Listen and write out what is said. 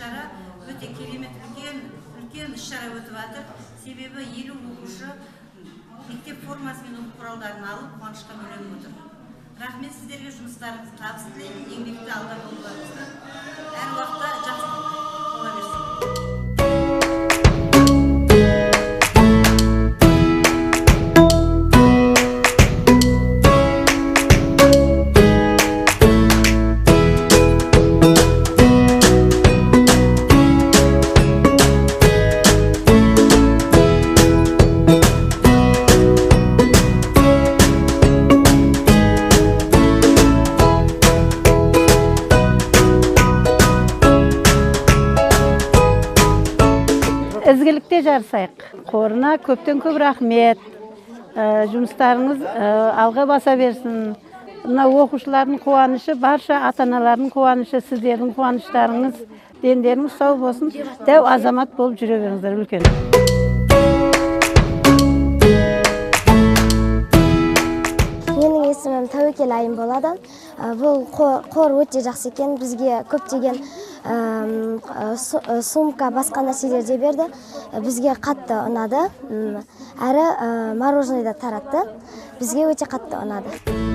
іс-шара өте керемет, үлкен іс-шара өтіп жатыр. Себебі 50 оқушы мектеп формасы мен оқу құралдарын алып қуанышқа бөленіп отыр. Рахмет сіздерге, жұмыстарыңыз табыс тілеймін, еңбекті алда болуларыңызға. Әр уақытта жақсылық бола берсін. Ізгілікте жарысайық. Қорына көптен көп рахмет. Жұмыстарыңыз алға баса берсін. Мына оқушылардың қуанышы, барша ата-аналардың қуанышы, сіздердің қуаныштарыңыз, дендеріңіз сау болсын. Дәу азамат болып жүре беріңіздер үлкен. Менің есімім Тәуекел Айым болады. Бұл қор өте жақсы екен. Бізге көптеген сумка, басқа нәрселер де берді. Бізге қатты ұнады. Әрі мороженое да таратты. Бізге өте қатты ұнады.